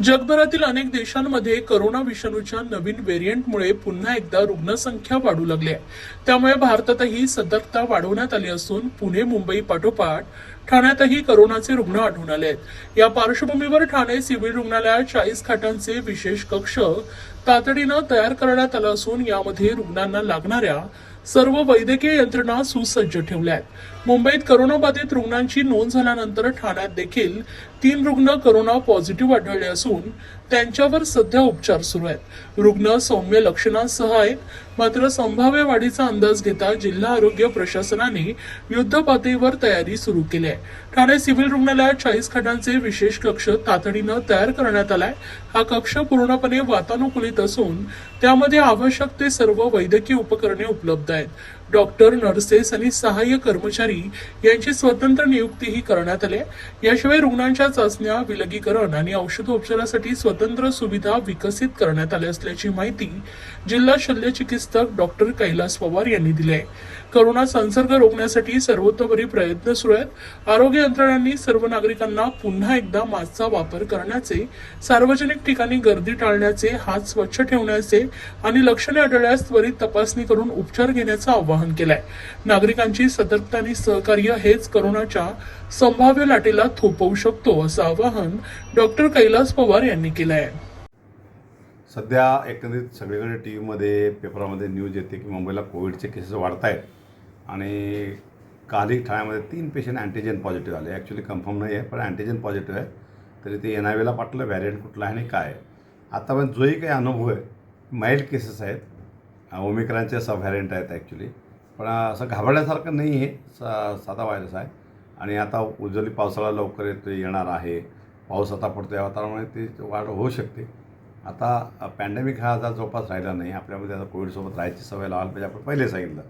जगभरातील अनेक देशांमध्ये करोना विषाणूच्या नवीन व्हेरियंटमुळे पुन्हा एकदा रुग्णसंख्या वाढू लागली आहे. त्यामुळे भारतातही सतर्कता वाढवण्यात आली असून पुणे मुंबई पाठोपाठ ठाण्यातही करोनाचे रुग्ण आढळून आले आहेत. या पार्श्वभूमीवर ठाणे सिव्हिल रुग्णालयात 40 खाटांचे विशेष कक्ष तातडीनं तयार करण्यात आलं असून यामध्ये रुग्णांना लागणाऱ्या सर्व वैद्यकीय यंत्रणा सुसज्ज ठेवल्या आहेत. मुंबईत करोनाबाधित रुग्णांची नोंद झाल्यानंतर ठाण्यात देखील 3 रुग्ण करोना पॉझिटिव्ह आढळले असून त्यांच्यावर सध्या उपचार सुरू आहेत. रुग्ण सौम्य लक्षणांसह आहेत. मात्र संभाव्य वाढीचा अंदाज घेता जिल्हा आरोग्य प्रशासनाने युद्ध पातळीवर तयारी सुरू केली आहे. ठाणे सिव्हिल रुग्णालयात 40 खाटांचे विशेष कक्ष तातडीनं तयार करण्यात आलाय. हा कक्ष पूर्णपणे वातानुकूलित असून त्यामध्ये आवश्यक ते सर्व वैद्यकीय उपकरणे उपलब्ध आहेत. डॉक्टर, नर्सेस आणि सहाय्य कर्मचारी यांची स्वतंत्र नियुक्तीही करण्यात आली. याशिवाय रुग्णांच्या चाचण्या, विलगीकरण आणि औषधोपचारासाठी स्वतंत्र सुविधा विकसित करण्यात आल्या असल्याची माहिती जिल्हा शल्यचिकित्सक डॉक्टर कैलास पवार यांनी दिली आहे. करोना संसर्ग रोखण्यासाठी सर्वतोपरी प्रयत्न सुरू आहेत. आरोग्य यंत्रणांनी सर्व नागरिकांना पुन्हा एकदा मास्कचा वापर करण्याचे, सार्वजनिक ठिकाणी गर्दी टाळण्याचे, हात स्वच्छ ठेवण्याचे आणि लक्षणे आढळल्यास त्वरित तपासणी करून उपचार घेण्याचं आवाहन केलंय. नागरिकांची सतर्कता आणि सहकार्य हेच करोनाच्या संभाव्य लाटेला थोपवू शकतो असं आवाहन डॉक्टर कैलास पवार यांनी केलं आहे. सध्या एकंदरीत सगळीकडे टी व्हीमध्ये, पेपरामध्ये न्यूज येते की मुंबईला कोविडचे केसेस वाढत आहेत आणि कालही ठाण्यामध्ये 3 पेशंट अँटीजेन पॉझिटिव्ह आले. ॲक्च्युली कन्फर्म नाही आहे, पण अँटीजेन पॉझिटिव्ह आहे. तरी ते NIVला पाठवलं, व्हॅरियंट कुठला आहे आणि काय आहे. आतापर्यंत जोही काही अनुभव आहे, माइल्ड केसेस आहेत. ओमिक्रॉनचे सब व्हॅरियंट आहेत ॲक्च्युली, पण असं घाबरण्यासारखं नाही आहे. साधा व्हायरस आहे आणि आता उजवली पावसाळा लवकर येणार आहे. पाऊस आता पडतो, या वातावरणामुळे ती वाढ होऊ शकते. आता पॅन्डेमिक हा आजार जवळपास राहिला नाही. आपल्यामध्ये आता कोविडसोबत राहायची सवय लावायला पाहिजे, आपण पहिले सांगितलं.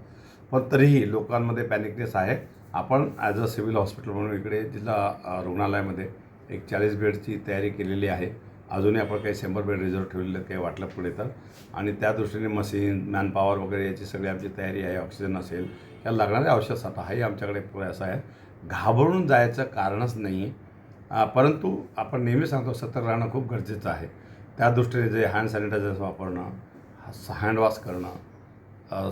पण तरीही लोकांमध्ये पॅनिकनेस आहे. आपण ॲज अ सिव्हिल हॉस्पिटल म्हणून इकडे जिल्हा रुग्णालयामध्ये एक 40 बेडची तयारी केलेली आहे. अजूनही आपण काही 100 बेड रिझर्व ठेवलेले काही वाटलं पुढे तर, आणि त्या दृष्टीने मशीन, मॅनपॉवर वगैरे याची सगळी आमची तयारी आहे. ऑक्सिजन असेल, त्याला लागणारे औषध साठा हाही आमच्याकडे पुरेसा आहे. घाबरून जायचं कारणच नाही आहे. परंतु आपण नेहमी सांगतो सतर्क राहणं खूप गरजेचं आहे. त्या दृष्टीने जे हँड सॅनिटायझर्स वापरणं, हँडवॉश करणं,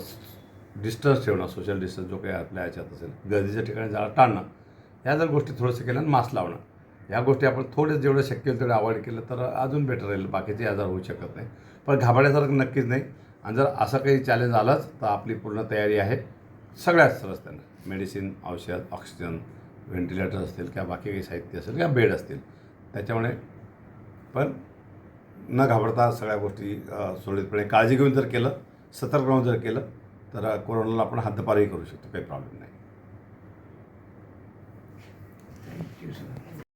डिस्टन्स ठेवणं, सोशल डिस्टन्स जो काही आपल्या ह्याच्यात असेल, गर्दीच्या ठिकाणी जाणं टाळणं, ह्या जर गोष्टी थोडंसं केल्या, मास्क लावणं, ह्या गोष्टी आपण थोडे जेवढं शक्य होईल तेवढं अवॉइड केलं तर अजून बेटर राहील. बाकीचे आजार होऊ शकत नाही, पण घाबरण्यासारखं नक्कीच नाही. आणि जर असं काही चॅलेंज आलंच तर आपली पूर्ण तयारी आहे सगळ्याच रस्त्यानं. मेडिसिन, औषध, ऑक्सिजन, व्हेंटिलेटर असतील किंवा बाकी काही साहित्य असेल किंवा बेड असतील, त्याच्यामुळे पण न घाबरता सगळ्या गोष्टी सुरळीतपणे काळजी घेऊन जर केलं, सतर्क राहून जर केलं तर कोरोनाला आपण हद्दपारही करू शकतो. काही प्रॉब्लेम नाही. Thank you sir.